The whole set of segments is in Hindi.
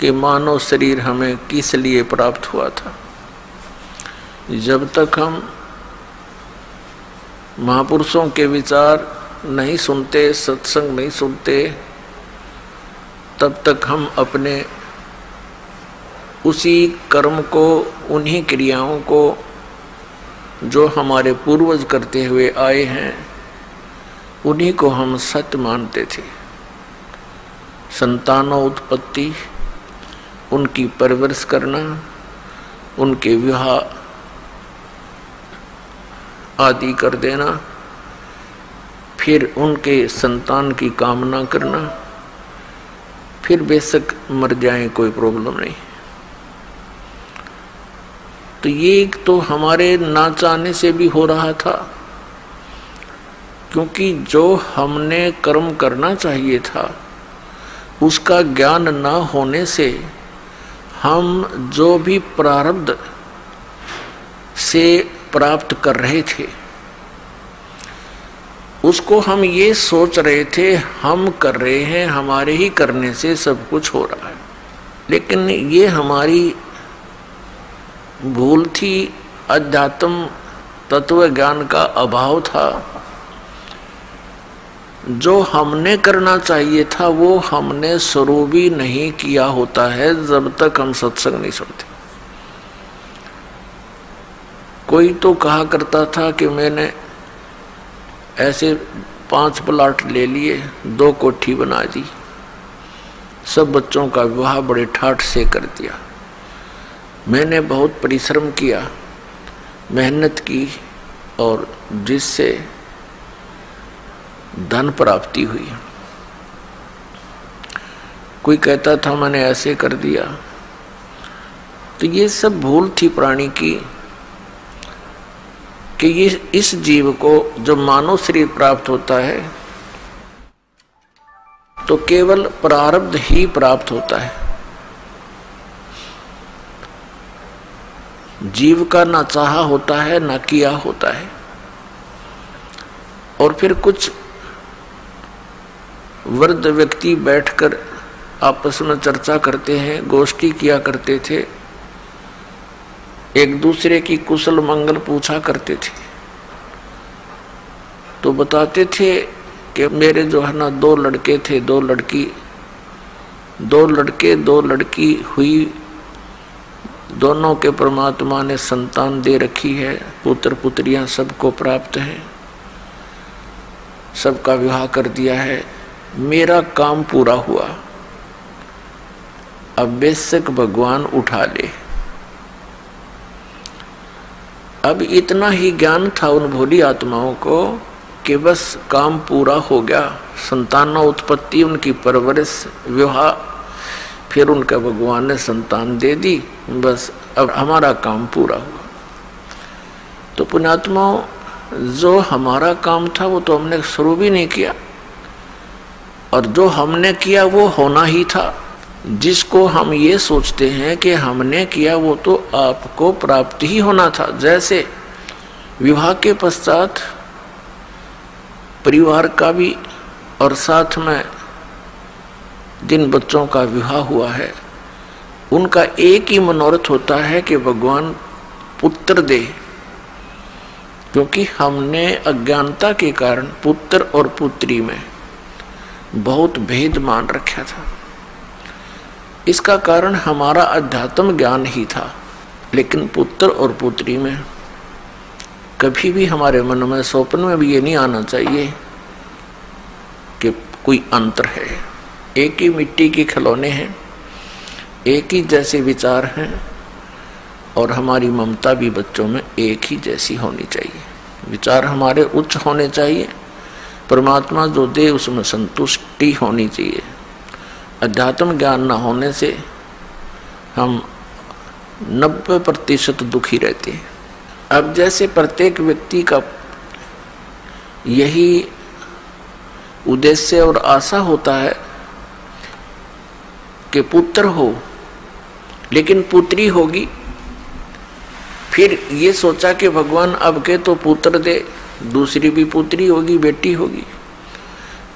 कि मानव शरीर हमें किस लिए प्राप्त हुआ था। जब तक हम महापुरुषों के विचार नहीं सुनते, सत्संग नहीं सुनते, तब तक हम अपने उसी कर्म को, उन्हीं क्रियाओं को जो हमारे पूर्वज करते हुए आए हैं, उन्हीं को हम सत्य मानते थे। संतानों उत्पत्ति, उनकी परवरिश करना, उनके विवाह आदि कर देना, फिर उनके संतान की कामना करना, फिर बेशक मर जाएं कोई प्रॉब्लम नहीं। तो ये तो हमारे ना चाहने से भी हो रहा था, क्योंकि जो हमने कर्म करना चाहिए था उसका ज्ञान न होने से हम जो भी प्रारब्ध से प्राप्त कर रहे थे उसको हम ये सोच रहे थे हम कर रहे हैं, हमारे ही करने से सब कुछ हो रहा है। लेकिन ये हमारी भूल थी, अध्यात्म तत्व ज्ञान का अभाव था। जो हमने करना चाहिए था वो हमने शुरू भी नहीं किया होता है जब तक हम सत्संग नहीं सुनते। कोई तो कहा करता था कि मैंने ऐसे 5 प्लाट ले लिए, 2 कोठी बना दी, सब बच्चों का विवाह बड़े ठाठ से कर दिया। मैंने बहुत परिश्रम किया, मेहनत की, और जिससे धन प्राप्ति हुई। कोई कहता था मैंने ऐसे कर दिया। तो ये सब भूल थी प्राणी की कि ये इस जीव को जब मानव शरीर प्राप्त होता है तो केवल प्रारब्ध ही प्राप्त होता है। जीव का ना चाहा होता है ना किया होता है। और फिर कुछ वृद्ध व्यक्ति बैठकर आपस में चर्चा करते हैं, गोष्ठी किया करते थे, एक दूसरे की कुशल मंगल पूछा करते थे। तो बताते थे कि मेरे जो है ना 2 लड़के थे, 2 लड़की, 2 लड़के 2 लड़की हुई, दोनों के परमात्मा ने संतान दे रखी है, पुत्र पुत्रियां सबको प्राप्त हैं, सबका विवाह कर दिया है, मेरा काम पूरा हुआ, अब बेशक भगवान उठा ले। अब इतना ही ज्ञान था उन भोली आत्माओं को कि बस काम पूरा हो गया, संतानों उत्पत्ति, उनकी परवरिश, विवाह, फिर उनका भगवान ने संतान दे दी, बस अब हमारा काम पूरा हुआ। तो पुण्यात्माओं, जो हमारा काम था वो तो हमने शुरू भी नहीं किया, और जो हमने किया वो होना ही था। जिसको हम ये सोचते हैं कि हमने किया वो तो आपको प्राप्त ही होना था। जैसे विवाह के पश्चात परिवार का भी और साथ में जिन बच्चों का विवाह हुआ है उनका एक ही मनोरथ होता है कि भगवान पुत्र दे, क्योंकि हमने अज्ञानता के कारण पुत्र और पुत्री में बहुत भेद मान रखा था। इसका कारण हमारा अध्यात्म ज्ञान ही था। लेकिन पुत्र और पुत्री में कभी भी हमारे मन में, स्वप्न में भी ये नहीं आना चाहिए कि कोई अंतर है। एक ही मिट्टी के खिलौने हैं, एक ही जैसे विचार हैं, और हमारी ममता भी बच्चों में एक ही जैसी होनी चाहिए। विचार हमारे उच्च होने चाहिए, परमात्मा जो दे उसमें संतुष्टि होनी चाहिए। अध्यात्म ज्ञान न होने से हम 90% दुखी रहते हैं। अब जैसे प्रत्येक व्यक्ति का यही उद्देश्य और आशा होता है कि पुत्र हो, लेकिन पुत्री होगी, फिर ये सोचा कि भगवान अब के तो पुत्र दे, दूसरी भी पुत्री होगी, बेटी होगी।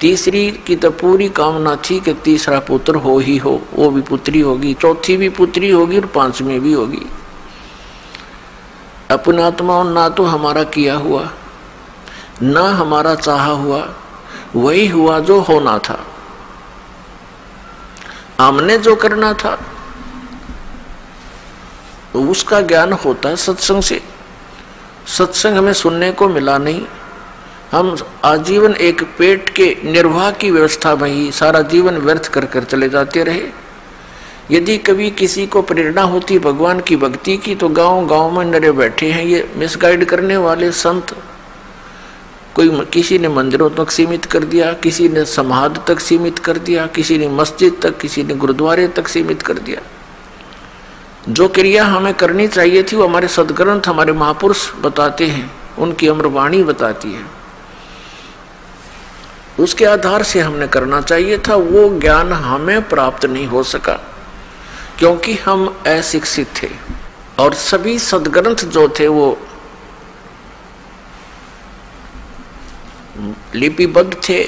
तीसरी की तो पूरी कामना थी कि तीसरा पुत्र हो ही हो, वो भी पुत्री होगी, चौथी भी पुत्री होगी और पांचवी भी होगी। अपना आत्मा ना तो हमारा किया हुआ ना हमारा चाहा हुआ, वही हुआ जो होना था। हमने जो करना था उसका ज्ञान होता है सत्संग से। सत्संग हमें सुनने को मिला नहीं, हम आजीवन एक पेट के निर्वाह की व्यवस्था में ही सारा जीवन व्यर्थ कर कर चले जाते रहे। यदि कभी किसी को प्रेरणा होती भगवान की भक्ति की तो गांव गांव में नरे बैठे हैं ये मिसगाइड करने वाले संत। कोई किसी ने मंदिरों तक सीमित कर दिया, किसी ने समाध तक सीमित कर दिया, किसी ने मस्जिद तक, किसी ने गुरुद्वारे तक सीमित कर दिया। जो क्रिया हमें करनी चाहिए थी वो हमारे सदग्रंथ हमारे महापुरुष बताते हैं, उनकी अमरवाणी बताती है, उसके आधार से हमने करना चाहिए था। वो ज्ञान हमें प्राप्त नहीं हो सका क्योंकि हम अशिक्षित थे। और सभी सदग्रंथ जो थे वो लिपिबद्ध थे,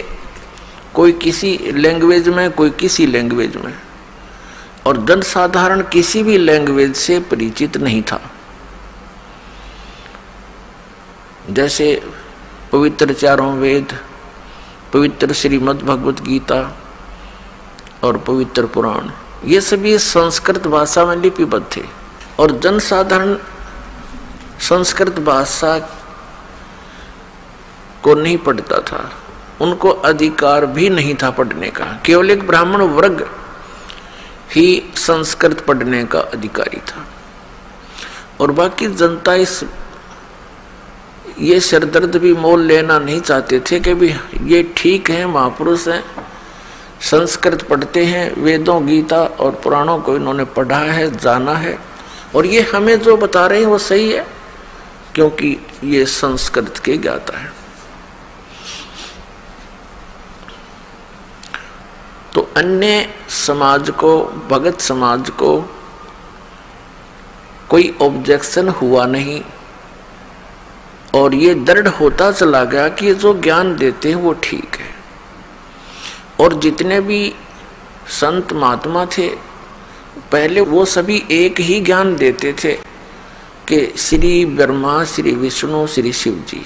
कोई किसी लैंग्वेज में कोई किसी लैंग्वेज में, और जनसाधारण किसी भी लैंग्वेज से परिचित नहीं था। जैसे पवित्र चारों वेद, पवित्र श्रीमद् भगवत गीता और पवित्र पुराण, ये सभी संस्कृत भाषा में लिपिबद्ध थे और जनसाधारण संस्कृत भाषा को नहीं पढ़ता था, उनको अधिकार भी नहीं था पढ़ने का। केवल एक ब्राह्मण वर्ग ही संस्कृत पढ़ने का अधिकारी था और बाकी जनता इस ये सिरदर्द भी मोल लेना नहीं चाहते थे कि भी ये ठीक है, महापुरुष हैं, संस्कृत पढ़ते हैं, वेदों गीता और पुराणों को इन्होंने पढ़ा है, जाना है और ये हमें जो बता रहे हैं वो सही है क्योंकि ये संस्कृत के ज्ञाता है। तो अन्य समाज को, भगत समाज को कोई ऑब्जेक्शन हुआ नहीं और ये दृढ़ होता चला गया कि ये जो ज्ञान देते हैं वो ठीक है। और जितने भी संत महात्मा थे पहले वो सभी एक ही ज्ञान देते थे कि श्री ब्रह्मा, श्री विष्णु, श्री शिव जी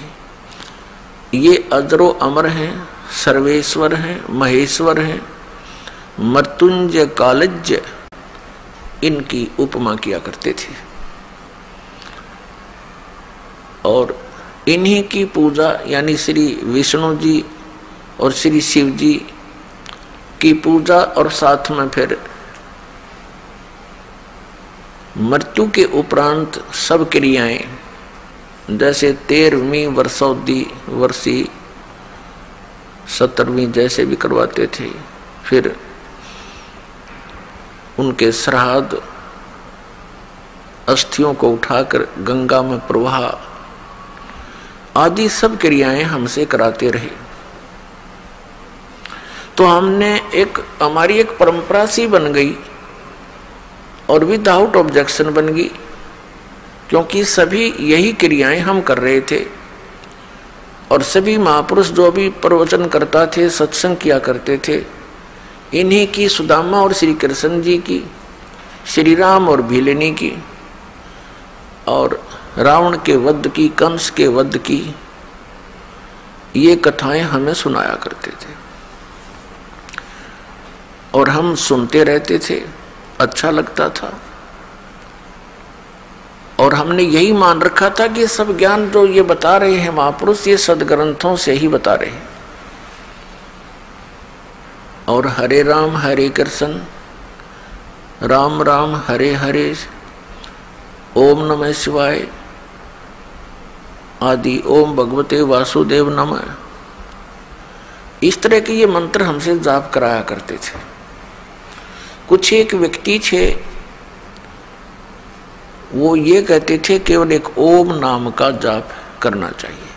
ये अजरो अमर हैं, सर्वेश्वर हैं, महेश्वर हैं, मृत्युंजय कालज्य, इनकी उपमा किया करते थे और इन्हीं की पूजा यानी श्री विष्णु जी और श्री शिव जी की पूजा और साथ में फिर मृत्यु के उपरांत सब क्रियाएं जैसे 13वीं वर्षोद्धि वर्षी 17वीं जैसे भी करवाते थे, फिर उनके श्राद्ध, अस्थियों को उठाकर गंगा में प्रवाह आदि सब क्रियाएं हमसे कराते रहे। तो हमने हमारी एक परंपरा सी बन गई और विदाउट ऑब्जेक्शन बन गई क्योंकि सभी यही क्रियाएं हम कर रहे थे और सभी महापुरुष जो भी प्रवचन करता थे, सत्संग किया करते थे, इन्हीं की, सुदामा और श्री कृष्ण जी की, श्री राम और भीलनी की और रावण के वध की, कंस के वध की, ये कथाएं हमें सुनाया करते थे और हम सुनते रहते थे, अच्छा लगता था और हमने यही मान रखा था कि सब ज्ञान जो ये बता रहे हैं महापुरुष ये सदग्रंथों से ही बता रहे हैं। और हरे राम हरे कृष्ण, राम राम हरे हरे, ओम नमः शिवाय आदि, ओम भगवते वासुदेव नमः, इस तरह के ये मंत्र हमसे जाप कराया करते थे। कुछ एक व्यक्ति थे वो ये कहते थे केवल एक ओम नाम का जाप करना चाहिए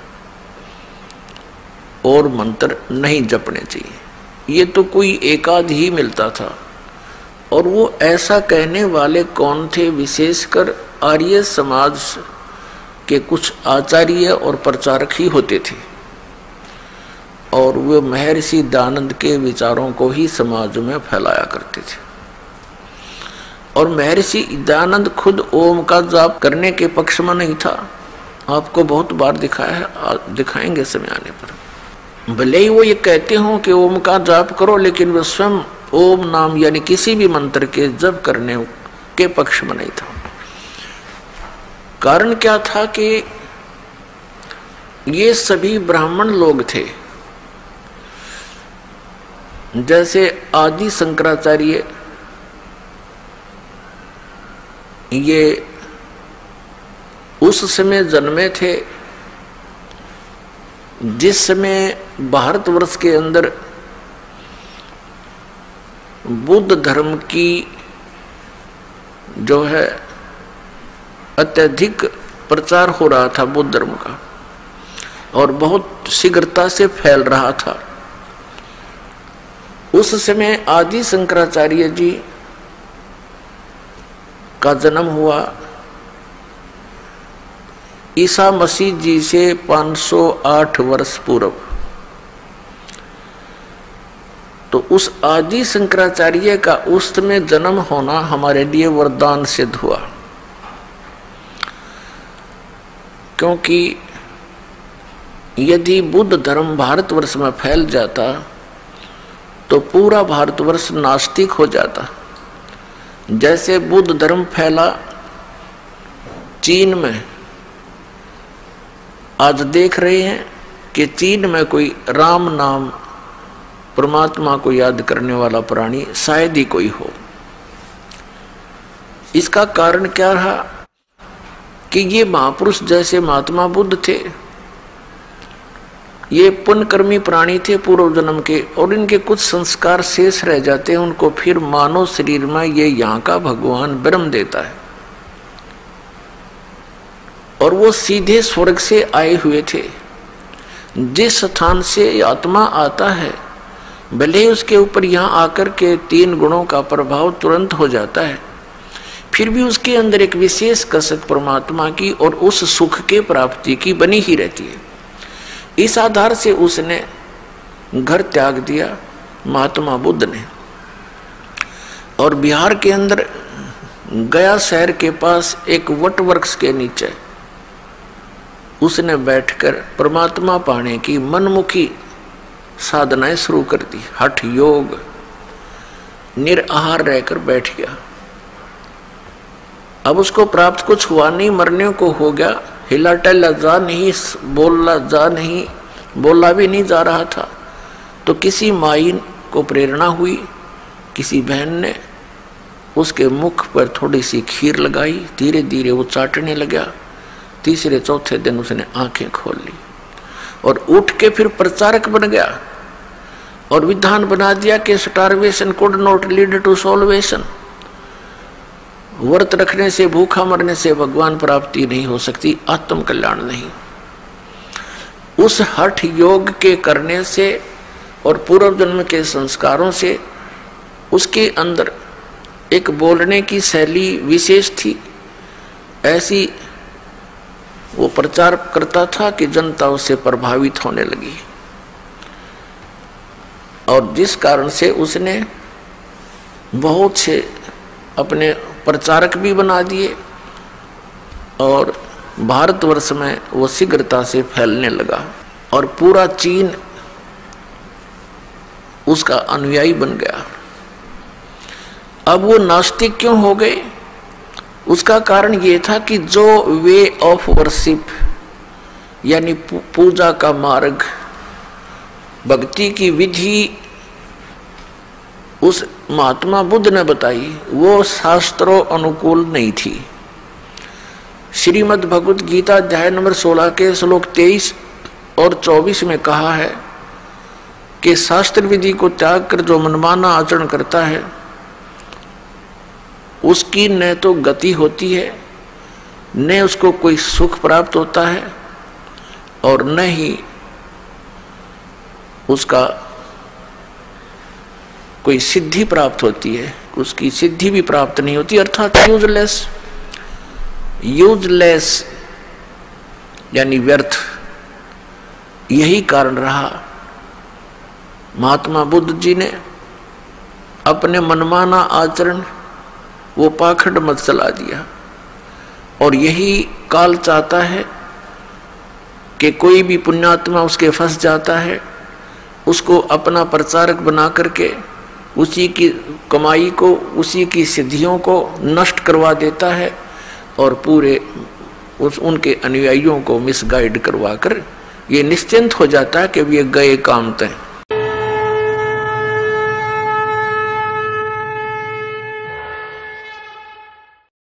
और मंत्र नहीं जपने चाहिए। ये तो कोई एकाध ही मिलता था और वो ऐसा कहने वाले कौन थे? विशेषकर आर्य समाज के कुछ आचार्य और प्रचारक ही होते थे। और वे महर्षि दयानंद के विचारों को ही समाज में फैलाया करते थे। और महर्षि दयानंद खुद ओम का जाप करने के पक्ष में नहीं था। आपको बहुत बार दिखाया है, दिखाएंगे समय आने पर। भले ही वो ये कहते हो कि ओम का जाप करो, लेकिन वे स्वयं ओम नाम यानी किसी भी मंत्र के जप करने के पक्ष में नहीं था। कारण क्या था कि ये सभी ब्राह्मण लोग थे। जैसे आदि शंकराचार्य ये उस समय जन्मे थे जिस समय भारतवर्ष के अंदर बुद्ध धर्म की जो है अत्यधिक प्रचार हो रहा था बुद्ध धर्म का, और बहुत शीघ्रता से फैल रहा था। उस समय आदि शंकराचार्य जी का जन्म हुआ ईसा मसीह जी से 508 वर्ष पूर्व। तो उस आदि शंकराचार्य का उस समय जन्म होना हमारे लिए वरदान सिद्ध हुआ, क्योंकि यदि बुद्ध धर्म भारतवर्ष में फैल जाता तो पूरा भारतवर्ष नास्तिक हो जाता। जैसे बुद्ध धर्म फैला चीन में, आज देख रहे हैं कि चीन में कोई राम नाम परमात्मा को याद करने वाला प्राणी शायद ही कोई हो। इसका कारण क्या रहा कि ये महापुरुष जैसे महात्मा बुद्ध थे, ये पुण्यकर्मी प्राणी थे पूर्व जन्म के, और इनके कुछ संस्कार शेष रह जाते हैं, उनको फिर मानव शरीर में ये यहाँ का भगवान ब्रह्म देता है। और वो सीधे स्वर्ग से आए हुए थे। जिस स्थान से आत्मा आता है, भले ही उसके ऊपर यहाँ आकर के 3 गुणों का प्रभाव तुरंत हो जाता है, फिर भी उसके अंदर एक विशेष कसक परमात्मा की और उस सुख के प्राप्ति की बनी ही रहती है। इस आधार से उसने घर त्याग दिया महात्मा बुद्ध ने, और बिहार के अंदर गया शहर के पास एक वट वृक्ष के नीचे उसने बैठकर परमात्मा पाने की मनमुखी साधनाएं शुरू कर दी। हठ योग, निराहार रहकर बैठ गया। अब उसको प्राप्त कुछ हुआ नहीं, मरने को हो गया, हिला टहला जा नहीं, बोला भी नहीं जा रहा था। तो किसी माई को प्रेरणा हुई, किसी बहन ने उसके मुख पर थोड़ी सी खीर लगाई, धीरे धीरे वो चाटने लगा। तीसरे चौथे दिन उसने आंखें खोल ली और उठ के फिर प्रचारक बन गया और विधान बना दिया कि starvation could not lead to salvation. व्रत रखने से, भूखा मरने से भगवान प्राप्ति नहीं हो सकती, आत्म कल्याण नहीं। उस हठ योग के करने से और पूर्व जन्म के संस्कारों से उसके अंदर एक बोलने की शैली विशेष थी। ऐसी वो प्रचार करता था कि जनता उससे प्रभावित होने लगी, और जिस कारण से उसने बहुत से अपने प्रचारक भी बना दिए और भारतवर्ष में वो शीघ्रता से फैलने लगा और पूरा चीन उसका अनुयायी बन गया। अब वो नास्तिक क्यों हो गए? उसका कारण ये था कि जो वे ऑफ वर्शिप यानी पूजा का मार्ग, भक्ति की विधि उस महात्मा बुद्ध ने बताई, वो शास्त्रों अनुकूल नहीं थी। श्रीमद् भगवद गीता अध्याय नंबर 16 के श्लोक 23 और 24 में कहा है कि शास्त्र विधि को त्याग कर जो मनमाना आचरण करता है उसकी न तो गति होती है, न उसको कोई सुख प्राप्त होता है, और न ही उसका कोई सिद्धि प्राप्त होती है, उसकी सिद्धि भी प्राप्त नहीं होती, अर्थात यूजलेस यानी व्यर्थ। यही कारण रहा महात्मा बुद्ध जी ने अपने मनमाना आचरण वो पाखंड मत चला दिया। और यही काल चाहता है कि कोई भी पुण्यात्मा उसके फंस जाता है, उसको अपना प्रचारक बना करके उसी की कमाई को, उसी की सिद्धियों को नष्ट करवा देता है और पूरे उनके अनुयायियों को मिसगाइड करवा कर ये निश्चिंत हो जाता है कि ये गए काम तय।